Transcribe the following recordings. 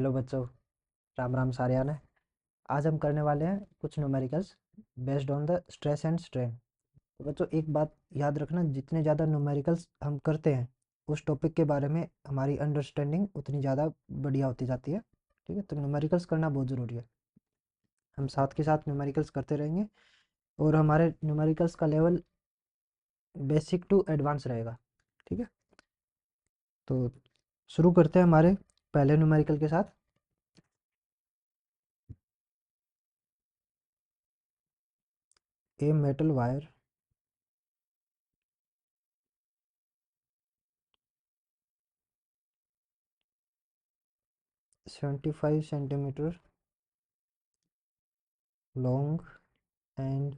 Hello बच्चों, राम राम सारियान है। आज हम करने वाले हैं कुछ numericals based on the stress and strain. तो बच्चों एक बात याद रखना, जितने ज़्यादा न्यूमेरिकल्स हम करते हैं उस टॉपिक के बारे में हमारी अंडरस्टैंडिंग उतनी ज़्यादा बढ़िया होती जाती है। ठीक है, तो न्यूमेरिकल्स करना बहुत ज़रूरी है। हम साथ के साथ न्यूमेरिकल्स करते रहेंगे और हमारे न्यूमेरिकल्स का लेवल बेसिक टू एडवांस रहेगा। ठीक है, तो शुरू करते हैं हमारे पहले न्यूमेरिकल के साथ। A metal wire 75 centimeter long and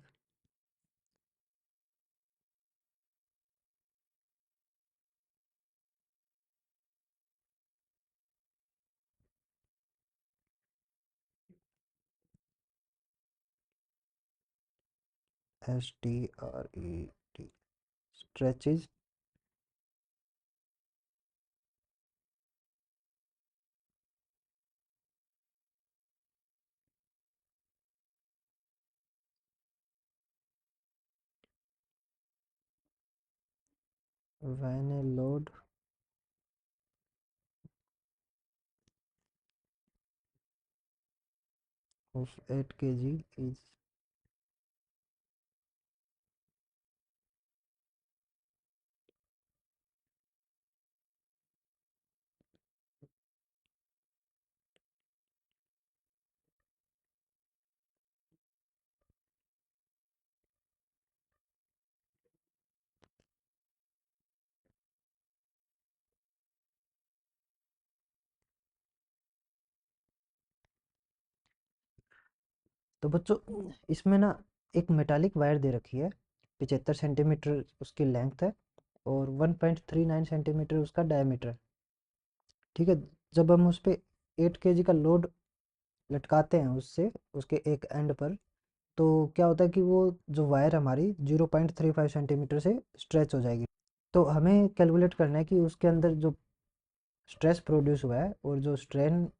STRET stretches when a load of 8 kg is तो बच्चों इसमें ना एक मेटालिक वायर दे रखी है। 75 सेंटीमीटर उसकी लेंथ है और 1.39 सेंटीमीटर उसका डायमीटर है। ठीक है, जब हम उस पे 8 केजी का लोड लटकाते हैं उससे उसके एक एंड पर, तो क्या होता है कि वो जो वायर हमारी 0.35 सेंटीमीटर से स्ट्रेच हो जाएगी। तो हमें कैलकुलेट करना है कि उसके अंदर जो स्ट्रेस प्रोड्यूस हुआ है और जो स्ट्रेन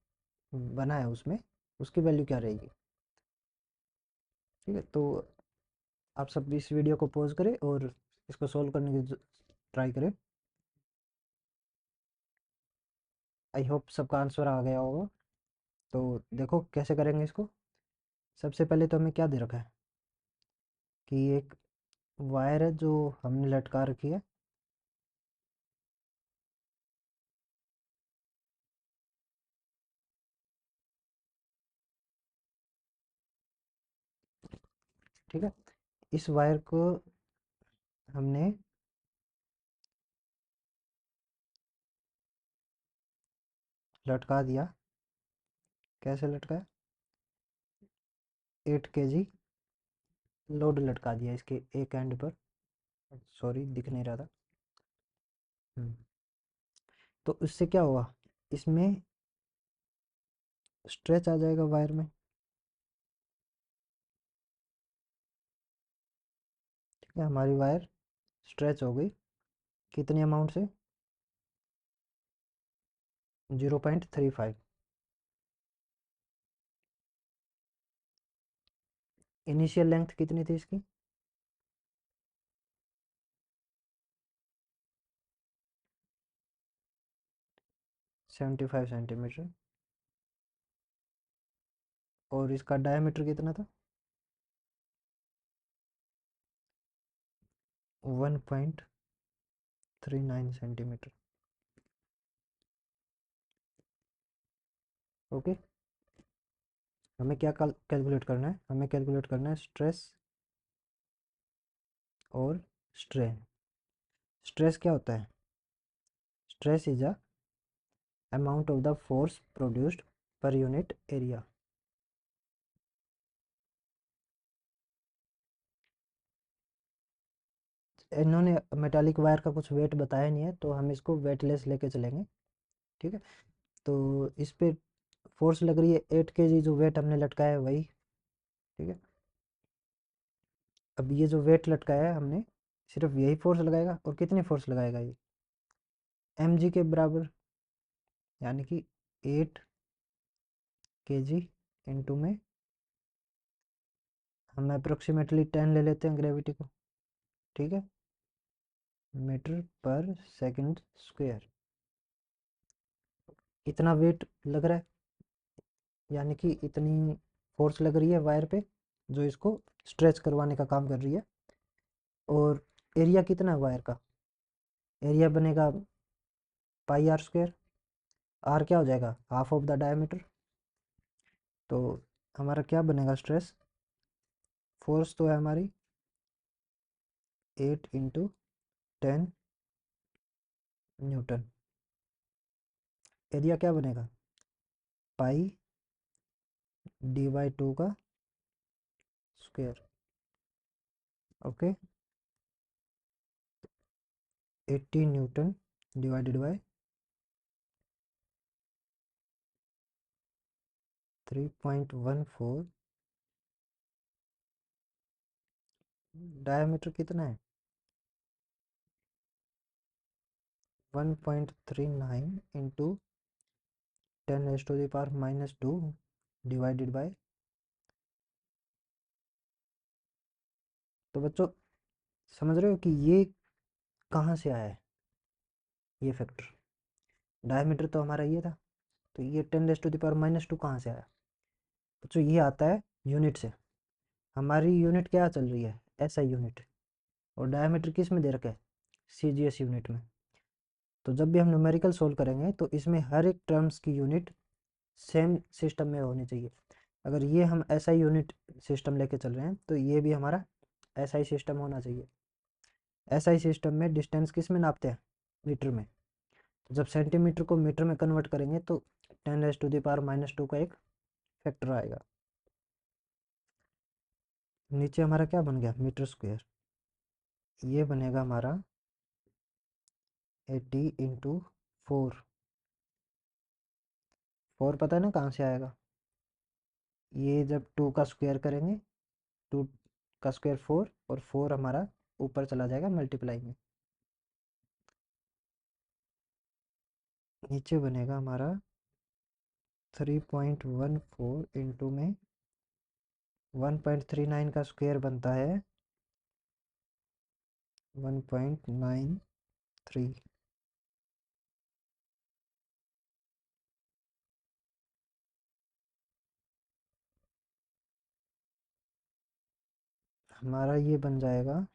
बना है उसमें उसकी वैल्यू क्या रहेगी। ठीक है, तो आप सब इस वीडियो को पॉज करें और इसको सॉल्व करने की ट्राई करें। आई होप सबका आंसर आ गया होगा। तो देखो कैसे करेंगे इसको। सबसे पहले तो हमें क्या दे रखा है कि एक वायर है जो हमने लटका रखी है। ठीक है, इस वायर को हमने लटका दिया। कैसे लटकाया? 8 केजी लोड लटका दिया इसके एक एंड पर। सॉरी, दिख नहीं रहा था। हम्म, तो इससे क्या हुआ, इसमें स्ट्रेच आ जाएगा वायर में। ठीक है, हमारी वायर स्ट्रेच हो गई। कितनी अमाउंट से? 0.35। इनिशियल लेंथ कितनी थी इसकी? 75 सेंटीमीटर। और इसका डायमीटर कितना था? 1.39 सेंटीमीटर। ओके, हमें क्या कैलकुलेट करना है? हमें कैलकुलेट करना है स्ट्रेस और स्ट्रेन। स्ट्रेस क्या होता है? Stress is a amount of the force produced per unit area. इन्होंने मेटालिक वायर का कुछ वेट बताया नहीं है, तो हम इसको वेटलेस लेके चलेंगे। ठीक है, तो इस पे फोर्स लग रही है 8 केजी, जो वेट हमने लटकाया है वही। ठीक है, अब ये जो वेट लटकाया है हमने, सिर्फ यही फोर्स लगाएगा। और कितनी फोर्स लगाएगा ये? mg के बराबर, यानी कि 8 केजी इनटू में हम अप्रोक्सीमेटली 10 ले लेते हैं ग्रेविटी को, ठीक है, मीटर पर सेकंड स्क्वायर। इतना वेट लग रहा है, यानी कि इतनी फोर्स लग रही है वायर पे जो इसको स्ट्रेच करवाने का काम कर रही है। और एरिया कितना है वायर का, एरिया बनेगा पाई आर स्क्वायर। आर क्या हो जाएगा, हाफ ऑफ द डायमीटर। तो हमारा क्या बनेगा स्ट्रेस, फोर्स तो है हमारी 8 इंटू 10 न्यूटन। एरिया क्या बनेगा, पाई डी बाई 2 का square. Okay, 80 Newton divided by 3.14। Diameter कितना है, 1.39 इंटू 10⁻⁻² डिवाइडेड बाय। तो बच्चों समझ रहे हो कि ये कहाँ से आया है, ये फैक्टर। डायमीटर तो हमारा ये था, तो ये 10⁻⁻² कहाँ से आया बच्चों, ये आता है यूनिट से। हमारी यूनिट क्या चल रही है, एसआई यूनिट, और डायमीटर किस में दे रखा है, सीजीएस यूनिट में। तो जब भी हम न्यूमेरिकल सोल्व करेंगे तो इसमें हर एक टर्म्स की यूनिट सेम सिस्टम में होनी चाहिए। अगर ये हम एसआई यूनिट सिस्टम लेके चल रहे हैं तो ये भी हमारा एसआई सिस्टम होना चाहिए। एसआई सिस्टम में डिस्टेंस किस में नापते हैं, मीटर में। तो जब सेंटीमीटर को मीटर में कन्वर्ट करेंगे तो 10⁻⁻² का एक फैक्टर आएगा। नीचे हमारा क्या बन गया, मीटर स्क्वायर। ये बनेगा हमारा 80 इंटू 4। 4 पता है ना कहाँ से आएगा, ये जब 2 का स्क्वायर करेंगे, 2 का स्क्वायर 4, और 4 हमारा ऊपर चला जाएगा मल्टीप्लाई में। नीचे बनेगा हमारा 3.14 इंटू में 1.39 का स्क्वायर बनता है 1.93। हमारा ये बन जाएगा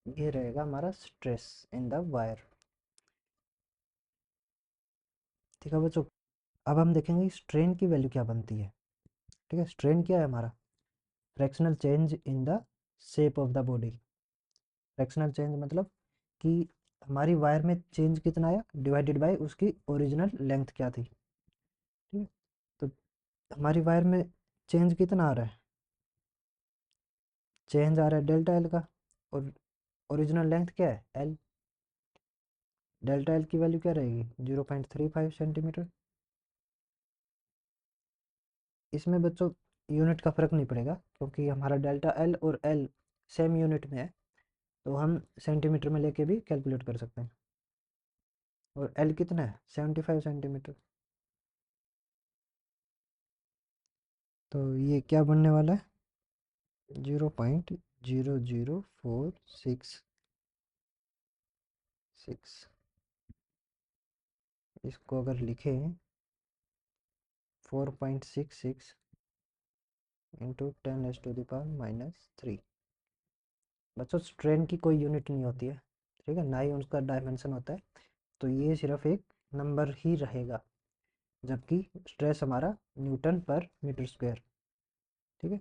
ये रहेगा हमारा स्ट्रेस इन द वायर। ठीक है बच्चों, अब हम देखेंगे स्ट्रेन की वैल्यू क्या बनती है। ठीक है, स्ट्रेन क्या है हमारा, fractional change in the shape of the body. Fractional change मतलब कि हमारी वायर में चेंज कितना आया डिवाइडेड बाय उसकी ओरिजिनल लेंथ क्या थी। ठीक है, तो हमारी वायर में चेंज कितना आ रहा है, चेंज आ रहा है डेल्टा एल का, और ओरिजिनल लेंथ क्या है एल। डेल्टा एल की वैल्यू क्या रहेगी 0.35 सेंटीमीटर। इसमें बच्चों यूनिट का फ़र्क नहीं पड़ेगा क्योंकि हमारा डेल्टा एल और एल सेम यूनिट में है, तो हम सेंटीमीटर में लेके भी कैलकुलेट कर सकते हैं। और एल कितना है 75 सेंटीमीटर। तो ये क्या बनने वाला है 0.00466। इसको अगर लिखें 4.66 इंटू 10⁻⁻³ बच्चों स्ट्रेन की कोई यूनिट नहीं होती है, ठीक है, ना ही उसका डायमेंशन होता है। तो ये सिर्फ एक नंबर ही रहेगा, जबकि स्ट्रेस हमारा न्यूटन पर मीटर स्क्वायर। ठीक है,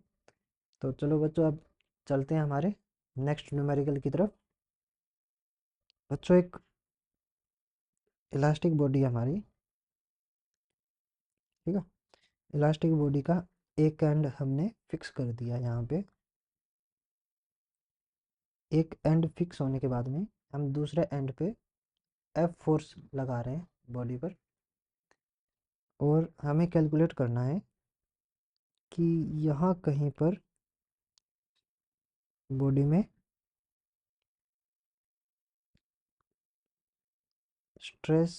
तो चलो बच्चों अब चलते हैं हमारे नेक्स्ट न्यूमेरिकल की तरफ। बच्चों एक इलास्टिक बॉडी है हमारी, ठीक है, इलास्टिक बॉडी का एक एंड हमने फिक्स कर दिया यहाँ पे। एक एंड फिक्स होने के बाद में हम दूसरे एंड पे एफ फोर्स लगा रहे हैं बॉडी पर, और हमें कैलकुलेट करना है कि यहाँ कहीं पर बॉडी में स्ट्रेस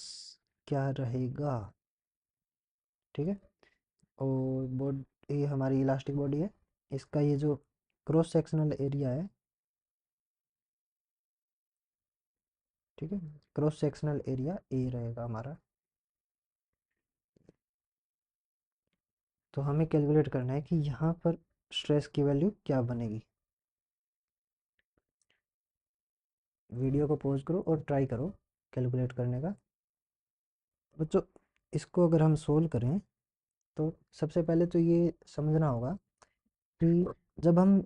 क्या रहेगा। ठीक है, और बॉडी, ये हमारी इलास्टिक बॉडी है, इसका ये जो क्रॉस सेक्शनल एरिया है, ठीक है, क्रॉस सेक्शनल एरिया ए रहेगा हमारा। तो हमें कैलकुलेट करना है कि यहाँ पर स्ट्रेस की वैल्यू क्या बनेगी। वीडियो को पॉज करो और ट्राई करो कैलकुलेट करने का। बच्चों, इसको अगर हम सोल्व करें तो सबसे पहले तो ये समझना होगा कि जब हम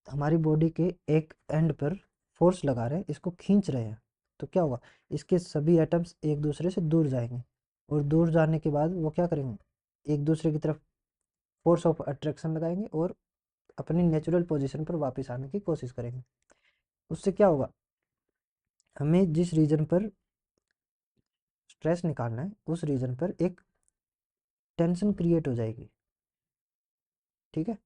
हमारी बॉडी के एक एंड पर फोर्स लगा रहे हैं, इसको खींच रहे हैं, तो क्या होगा, इसके सभी एटम्स एक दूसरे से दूर जाएंगे, और दूर जाने के बाद वो क्या करेंगे, एक दूसरे की तरफ फोर्स ऑफ अट्रैक्शन लगाएंगे और अपनी नेचुरल पोजीशन पर वापस आने की कोशिश करेंगे। उससे क्या होगा, हमें जिस रीजन पर स्ट्रेस निकालना है उस रीजन पर एक टेंशन क्रिएट हो जाएगी। ठीक है,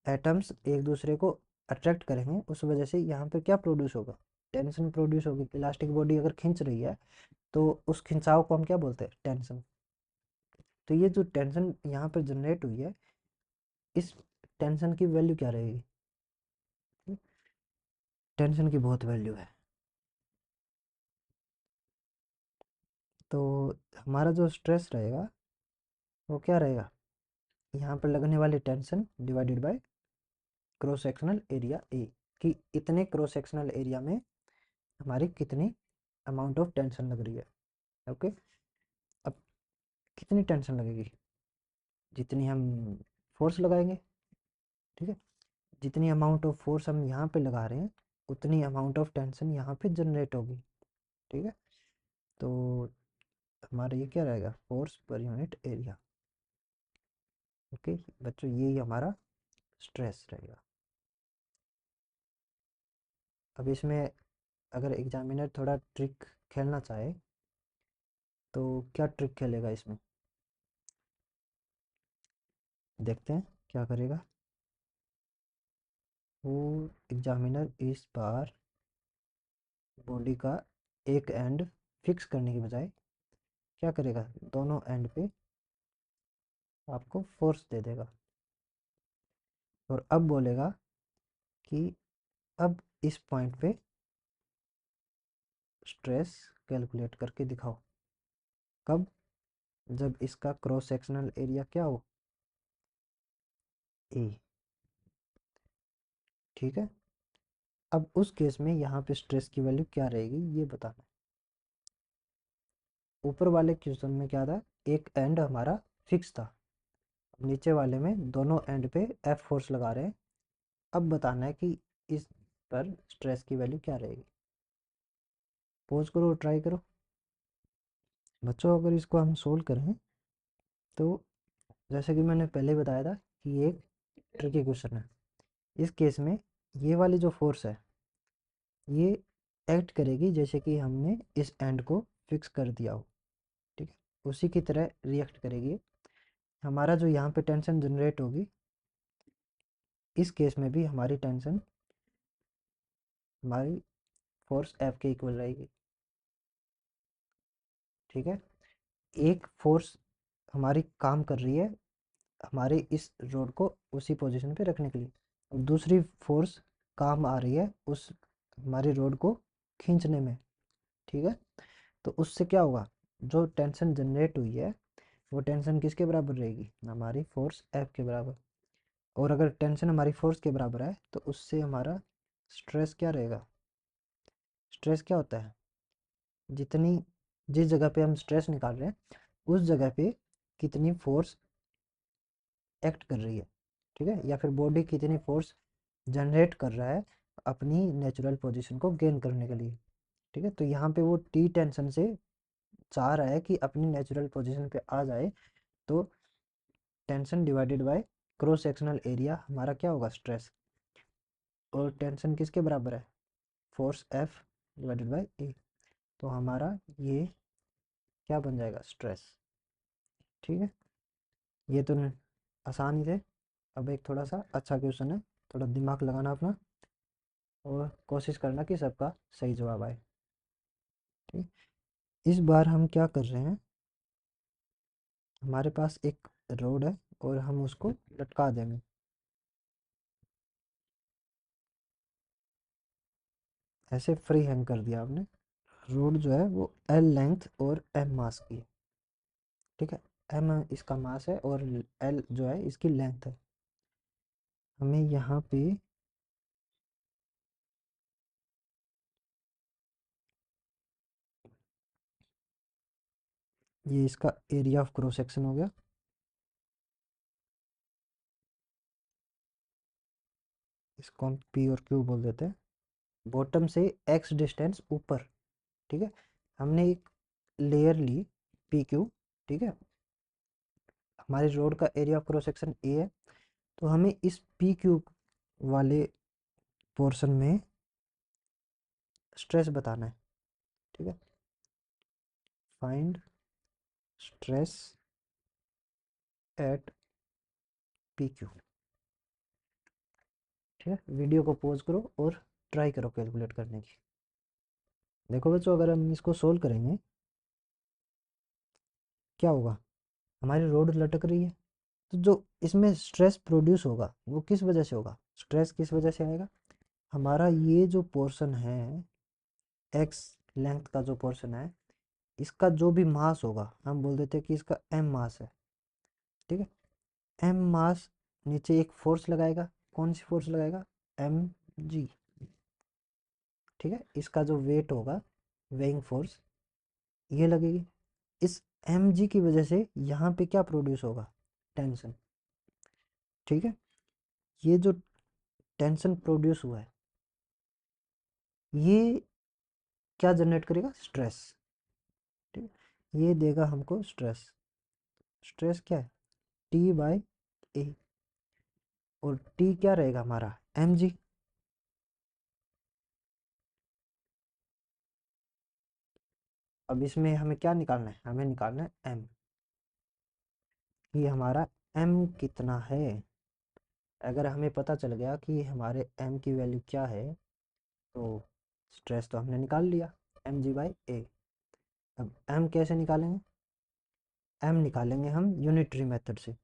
एटम्स एक दूसरे को अट्रैक्ट करेंगे, उस वजह से यहाँ पर क्या प्रोड्यूस होगा, टेंशन प्रोड्यूस होगी। इलास्टिक बॉडी अगर खींच रही है तो उस खिंचाव को हम क्या बोलते हैं, टेंशन। तो ये जो टेंशन यहाँ पर जनरेट हुई है, इस टेंशन की वैल्यू क्या रहेगी, टेंशन की बहुत वैल्यू है। तो हमारा जो स्ट्रेस रहेगा वो क्या रहेगा, यहाँ पर लगने वाली tension divided by cross sectional area A, कि इतने क्रॉस सेक्शनल एरिया में हमारी कितनी अमाउंट ऑफ टेंशन लग रही है। ओके, अब कितनी टेंशन लगेगी, जितनी हम फोर्स लगाएंगे। ठीक है, जितनी अमाउंट ऑफ फोर्स हम यहाँ पे लगा रहे हैं उतनी अमाउंट ऑफ टेंशन यहाँ पे जनरेट होगी। ठीक है, तो हमारा ये क्या रहेगा, force per unit area. Okay बच्चों, यही हमारा स्ट्रेस रहेगा। अब इसमें अगर एग्जामिनर थोड़ा ट्रिक खेलना चाहे तो क्या ट्रिक खेलेगा इसमें, देखते हैं क्या करेगा। वो एग्जामिनर इस बार बॉडी का एक एंड फिक्स करने की बजाय क्या करेगा, दोनों एंड पे आपको फोर्स दे देगा, और अब बोलेगा कि अब इस पॉइंट पे स्ट्रेस कैलकुलेट करके दिखाओ। कब, जब इसका क्रॉस सेक्शनल एरिया क्या हो, ए। ठीक है, अब उस केस में यहाँ पे स्ट्रेस की वैल्यू क्या रहेगी ये बताना है। ऊपर वाले क्वेश्चन में क्या था, एक एंड हमारा फिक्स था, नीचे वाले में दोनों एंड पे एफ फोर्स लगा रहे हैं। अब बताना है कि इस पर स्ट्रेस की वैल्यू क्या रहेगी। पॉज करो, ट्राई करो। बच्चों, अगर इसको हम सोल्व करें तो जैसे कि मैंने पहले बताया था कि ये एक ट्रिकी क्वेश्चन है। इस केस में ये वाली जो फोर्स है ये एक्ट करेगी जैसे कि हमने इस एंड को फिक्स कर दिया हो। ठीक है, उसी की तरह रिएक्ट करेगी। हमारा जो यहाँ पे टेंशन जनरेट होगी, इस केस में भी हमारी टेंशन हमारी फोर्स एफ के इक्वल रहेगी। ठीक है, एक फोर्स हमारी काम कर रही है हमारे इस रोड को उसी पोजीशन पे रखने के लिए, और दूसरी फोर्स काम आ रही है उस हमारी रोड को खींचने में। ठीक है, तो उससे क्या होगा, जो टेंशन जनरेट हुई है वो टेंशन किसके बराबर रहेगी, हमारी फोर्स एफ के बराबर। और अगर टेंशन हमारी फोर्स के बराबर है तो उससे हमारा स्ट्रेस क्या रहेगा। स्ट्रेस क्या होता है, जितनी जिस जगह पे हम स्ट्रेस निकाल रहे हैं उस जगह पे कितनी फोर्स एक्ट कर रही है। ठीक है, या फिर बॉडी कितनी फोर्स जनरेट कर रहा है अपनी नेचुरल पोजीशन को गेन करने के लिए। ठीक है, तो यहाँ पे वो टी टेंशन से चाह रहा है कि अपनी नेचुरल पोजीशन पे आ जाए, तो tension divided by cross sectional area हमारा क्या होगा, स्ट्रेस। और टेंशन किसके बराबर है, फोर्स एफ डिवाइडेड बाय ए। तो हमारा ये क्या बन जाएगा, स्ट्रेस। ठीक है, ये तो आसान ही थे। अब एक थोड़ा सा अच्छा क्वेश्चन है, थोड़ा दिमाग लगाना अपना और कोशिश करना कि सबका सही जवाब आए। ठीक, इस बार हम क्या कर रहे हैं, हमारे पास एक रोड है और हम उसको लटका देंगे। ऐसे फ्री हैंग कर दिया आपने। रोड जो है वो एल लेंथ और एम मास की है। ठीक है, एम इसका मास है और एल जो है इसकी लेंथ है। हमें यहाँ पे ये इसका एरिया ऑफ क्रॉस सेक्शन हो गया। इसको हम पी और क्यू बोल देते हैं। बॉटम से एक्स डिस्टेंस ऊपर। ठीक है, हमने एक लेयर ली पी क्यू। ठीक है, हमारी रोड का area of cross section A है, तो हमें इस पी क्यू वाले पोर्शन में स्ट्रेस बताना है। ठीक है, find stress at P Q. ठीक है, वीडियो को पॉज करो और ट्राई करो कैलकुलेट करने की। देखो बच्चों, अगर हम इसको सोल्व करेंगे क्या होगा, हमारी रोड लटक रही है, तो जो इसमें स्ट्रेस प्रोड्यूस होगा वो किस वजह से होगा, स्ट्रेस किस वजह से आएगा, हमारा ये जो पोर्शन है एक्स लेंथ का जो पोर्शन है, इसका जो भी मास होगा हम बोल देते हैं कि इसका एम मास है। ठीक है, एम मास नीचे एक फोर्स लगाएगा, कौन सी फोर्स लगाएगा, एम जी। ठीक है, इसका जो वेट होगा वेइंग फोर्स ये लगेगी। इस एम जी की वजह से यहाँ पे क्या प्रोड्यूस होगा, टेंशन। ठीक है, ये जो टेंशन प्रोड्यूस हुआ है ये क्या जनरेट करेगा, स्ट्रेस। ठीक है, ये देगा हमको स्ट्रेस। स्ट्रेस क्या है, टी बाई ए। और टी क्या रहेगा हमारा, एम जी। अब इसमें हमें क्या निकालना है, हमें निकालना है एम। ये हमारा एम कितना है, अगर हमें पता चल गया कि हमारे एम की वैल्यू क्या है, तो स्ट्रेस तो हमने निकाल लिया, एम जी बाई ए। अब एम कैसे निकालेंगे, एम निकालेंगे हम यूनिटरी मेथड से,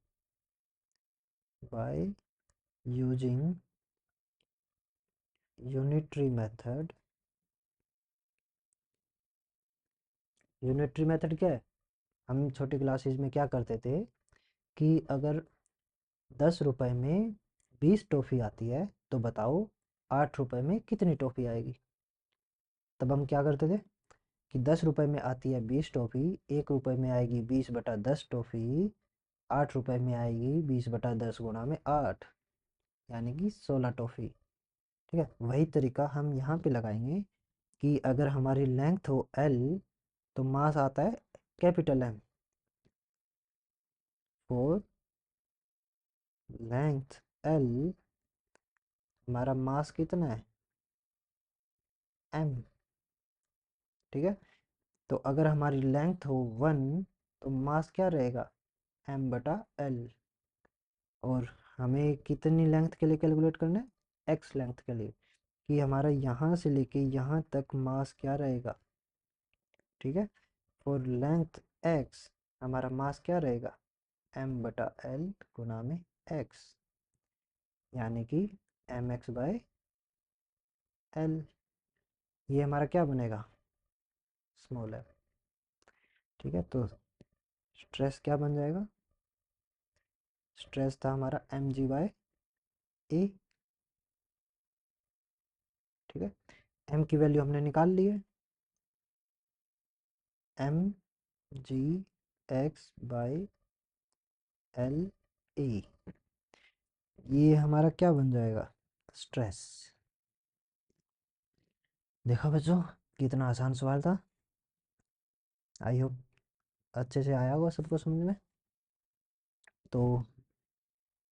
by using unitary method. Unitary method क्या है, हम छोटी क्लासेस में क्या करते थे कि अगर 10 रुपए में 20 टॉफ़ी आती है तो बताओ 8 रुपए में कितनी टॉफ़ी आएगी। तब हम क्या करते थे कि 10 रुपए में आती है 20 टॉफ़ी, 1 रुपए में आएगी 20/10 टॉफ़ी, 8 रुपए में आएगी 20/10 गुणा में 8, यानी कि 16 टॉफ़ी। ठीक है, वही तरीका हम यहाँ पे लगाएंगे कि अगर हमारी लेंथ हो एल तो मास आता है capital M. For length L हमारा मास कितना है, एम। ठीक है, तो अगर हमारी लेंथ हो 1 तो मास क्या रहेगा, m/l। और हमें कितनी लेंथ के लिए कैलकुलेट करना है, x लेंथ के लिए, कि हमारा यहाँ से लेके यहाँ तक मास क्या रहेगा। ठीक है, और लेंथ x हमारा मास क्या रहेगा, m/l गुना में x, यानी कि mx/l। ये हमारा क्या बनेगा, स्मॉल m। ठीक है, तो स्ट्रेस क्या बन जाएगा, स्ट्रेस था हमारा mg/a। ठीक है, m की वैल्यू हमने निकाल ली है, mg/l/a। ये हमारा क्या बन जाएगा, स्ट्रेस। देखा बच्चों, कितना आसान सवाल था। आई होप अच्छे से आया होगा सबको समझ में। तो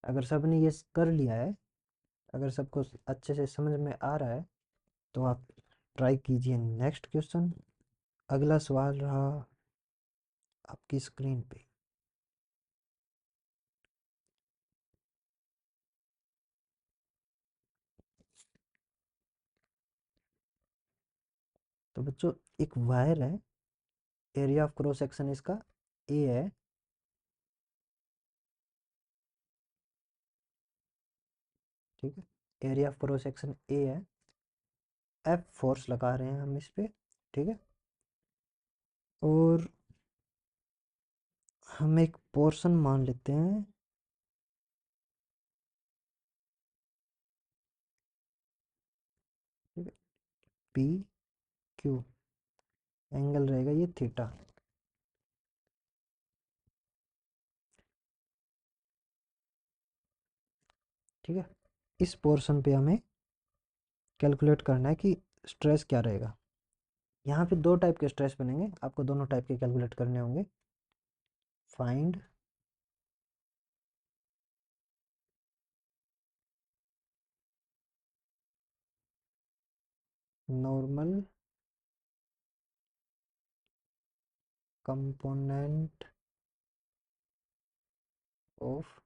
अगर सब ने ये कर लिया है, अगर सबको अच्छे से समझ में आ रहा है, तो आप ट्राई कीजिए नेक्स्ट क्वेश्चन। अगला सवाल रहा आपकी स्क्रीन पे। तो बच्चों, एक वायर है, एरिया ऑफ क्रॉस सेक्शन इसका ए है, ठीक है, area of cross section A है, एफ फोर्स लगा रहे हैं हम इस पे, ठीक है, और हम एक पोर्शन मान लेते हैं, ठीक है, पी क्यू, एंगल रहेगा ये थीटा, ठीक है। इस पोर्शन पे हमें कैलकुलेट करना है कि स्ट्रेस क्या रहेगा। यहाँ पे दो टाइप के स्ट्रेस बनेंगे, आपको दोनों टाइप के कैलकुलेट करने होंगे। Find normal component of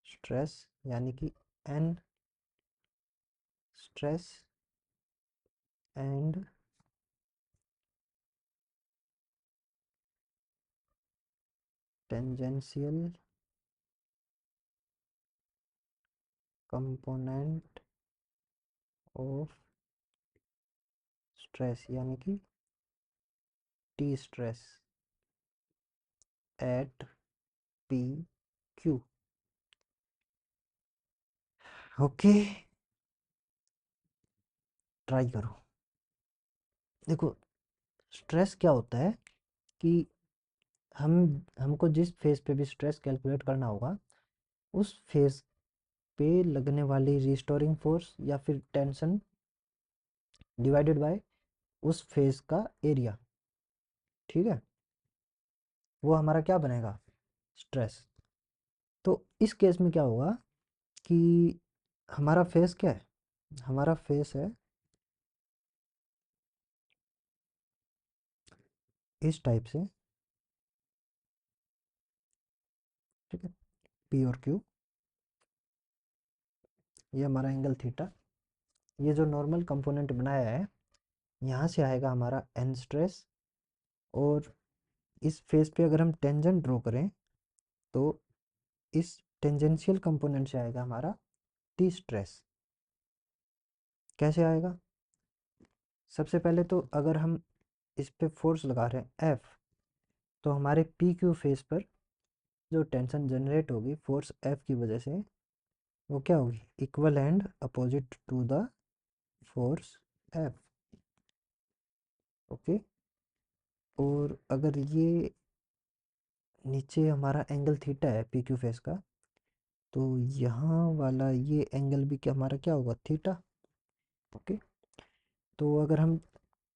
stress, यानी कि N stress and tangential component of stress, यानी कि T stress at P Q. Okay, try करो। देखो, स्ट्रेस क्या होता है कि हम हमको जिस फेज पे भी स्ट्रेस कैलकुलेट करना होगा, उस फेज पे लगने वाली रिस्टोरिंग फोर्स या फिर टेंशन डिवाइडेड बाय उस फेज का एरिया, ठीक है, वो हमारा क्या बनेगा, स्ट्रेस। तो इस केस में क्या होगा कि हमारा फेस क्या है, हमारा फेस है इस टाइप से, ठीक है, पी और क्यू, ये हमारा एंगल थीटा, ये जो नॉर्मल कंपोनेंट बनाया है, यहाँ से आएगा हमारा एन स्ट्रेस, और इस फेस पे अगर हम टेंजेंट ड्रॉ करें, तो इस टेंजेंशियल कंपोनेंट से आएगा हमारा टी स्ट्रेस। कैसे आएगा, सबसे पहले तो अगर हम इस पे फोर्स लगा रहे हैं एफ, तो हमारे पी क्यू फेस पर जो टेंशन जनरेट होगी फोर्स एफ की वजह से, वो क्या होगी, equal and opposite to the force F. Okay, और अगर ये नीचे हमारा एंगल थीटा है पी क्यू फेस का, तो यहाँ वाला ये एंगल भी क्या हमारा क्या होगा, थीटा। ओके, तो अगर हम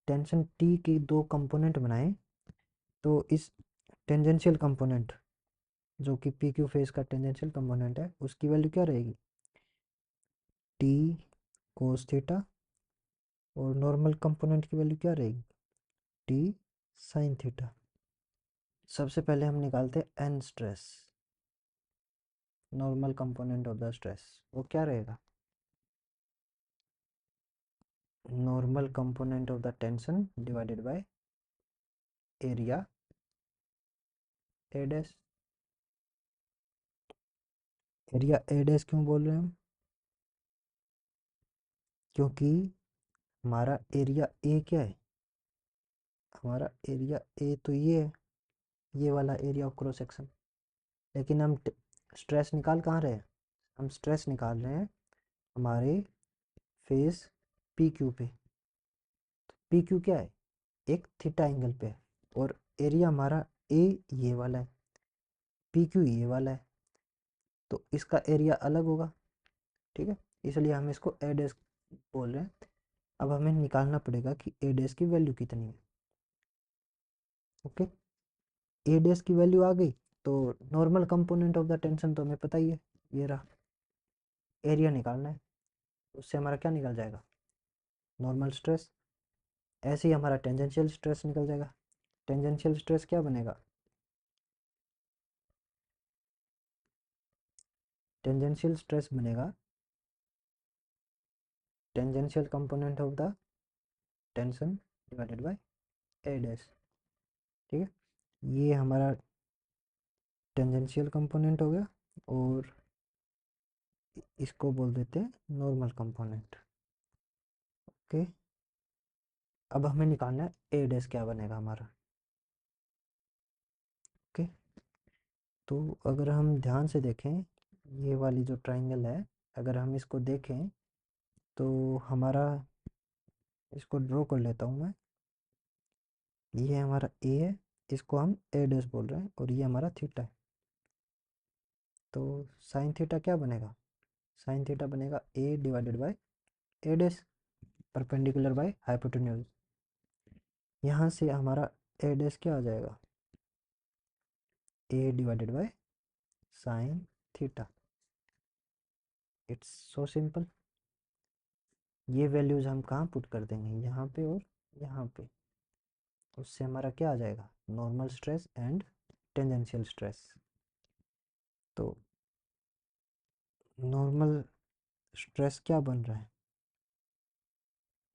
टेंशन टी की दो कंपोनेंट बनाएं, तो इस टेंजेंशियल कंपोनेंट जो कि पी क्यू फेस का टेंजेंशियल कंपोनेंट है, उसकी वैल्यू क्या रहेगी, टी कोस थीटा, और नॉर्मल कंपोनेंट की वैल्यू क्या रहेगी, टी साइन थीटा। सबसे पहले हम निकालते हैं N stress, normal component of the stress, वो क्या रहेगा, normal component of the tension divided by area A dash. Area A dash क्यों बोल रहे हैं हम, क्योंकि हमारा एरिया ए क्या है, हमारा एरिया ए तो ये है, ये वाला एरिया ऑफ क्रॉस सेक्शन, लेकिन हम स्ट्रेस निकाल कहाँ रहे हैं, हम स्ट्रेस निकाल रहे हैं हमारे फेस पी क्यू पे। पी क्यू क्या है, एक थीटा एंगल पे है, और एरिया हमारा ए ये वाला है, पी क्यू ये वाला है, तो इसका एरिया अलग होगा, ठीक है, इसलिए हम इसको ए डैश बोल रहे हैं। अब हमें निकालना पड़ेगा कि ए डैश की वैल्यू कितनी है। ओके, ए डैश की वैल्यू आ गई, तो normal component of the tension तो हमें पता ही है, ये रहा, एरिया निकालना है, उससे हमारा क्या निकल जाएगा, नॉर्मल स्ट्रेस। ऐसे ही हमारा टेंजेंशियल स्ट्रेस निकल जाएगा। टेंजेंशियल स्ट्रेस क्या बनेगा, टेंजेंशियल स्ट्रेस बनेगा tangential component of the tension divided by A dash. ठीक है, ये हमारा टेंजेंशियल कंपोनेंट हो गया, और इसको बोल देते हैं नॉर्मल कंपोनेंट। ओके, अब हमें निकालना है ए डैश क्या बनेगा हमारा। ओके, तो अगर हम ध्यान से देखें, ये वाली जो ट्राइंगल है, अगर हम इसको देखें तो हमारा, इसको ड्रॉ कर लेता हूँ मैं, ये हमारा ए है, इसको हम ए डैश बोल रहे हैं, और ये हमारा थीटा है। तो साइन थीटा क्या बनेगा, साइन थीटा बनेगा A divided by A dash, perpendicular by hypotenuse. यहाँ से हमारा ए डैश क्या आ जाएगा, A divided by sine theta. It's so simple. ये वैल्यूज हम कहाँ पुट कर देंगे, यहाँ पे और यहाँ पे, उससे हमारा क्या आ जाएगा, normal stress and tangential stress. तो नॉर्मल स्ट्रेस क्या बन रहा है,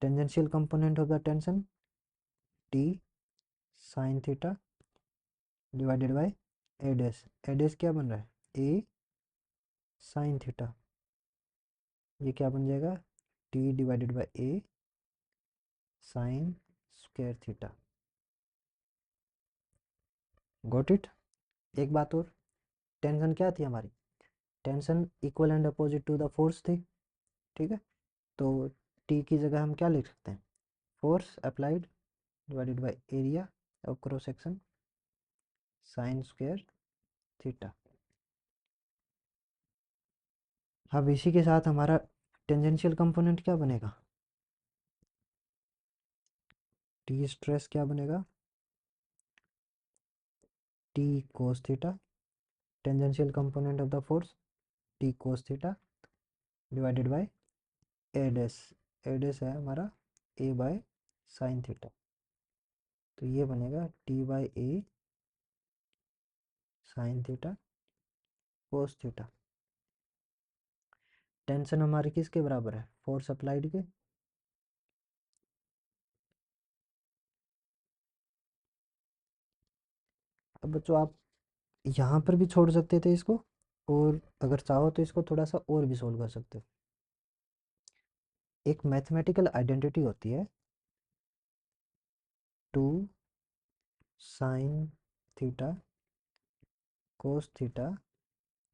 tangential component of the tension T sine theta divided by A dash. A dash क्या बन रहा है, ए साइन थीटा, ये क्या बन जाएगा, T divided by A sine square theta. Got it. एक बात और, टेंशन क्या थी हमारी, tension equal and opposite to the force थी। ठीक है, तो टी की जगह हम क्या लिख सकते हैं, force applied divided by area of cross section sign square theta. अब इसी के साथ हमारा टेंजेंशियल कंपोनेंट क्या बनेगा, टी स्ट्रेस क्या बनेगा, T cos theta, tangential component of the force T cos theta divided by A dash. A dash है हमारा ए बाय साइन थीटा, तो ये बनेगा T by A sine theta cos theta. Tension हमारी किसके बराबर है, फोर्स अप्लाइड के। अब बच्चों आप यहाँ पर भी छोड़ सकते थे इसको, और अगर चाहो तो इसको थोड़ा सा और भी सोल्व कर सकते हो। एक मैथमेटिकल आइडेंटिटी होती है, two sine theta cos theta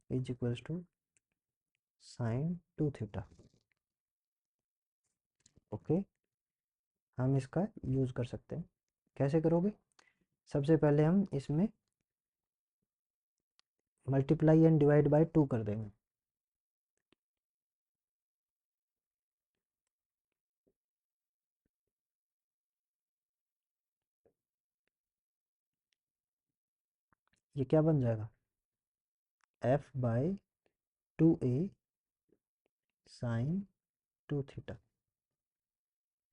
is equals to sine two theta. Okay, हम इसका यूज़ कर सकते हैं। कैसे करोगे, सबसे पहले हम इसमें multiply and divide by two कर देंगे। ये क्या बन जाएगा, F by two A sign two theta.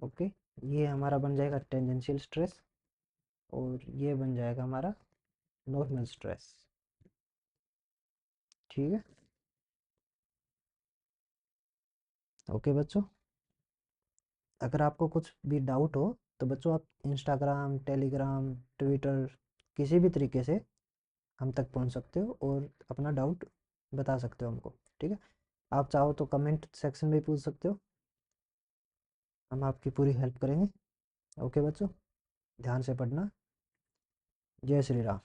Okay, ये हमारा बन जाएगा टेंजेंशियल स्ट्रेस, और ये बन जाएगा हमारा नॉर्मल स्ट्रेस। ठीक है, ओके बच्चों, अगर आपको कुछ भी डाउट हो तो बच्चों आप इंस्टाग्राम, टेलीग्राम, ट्विटर, किसी भी तरीके से हम तक पहुंच सकते हो और अपना डाउट बता सकते हो हमको। ठीक है, आप चाहो तो कमेंट सेक्शन में पूछ सकते हो, हम आपकी पूरी हेल्प करेंगे। ओके बच्चों, ध्यान से पढ़ना। जय श्री राम।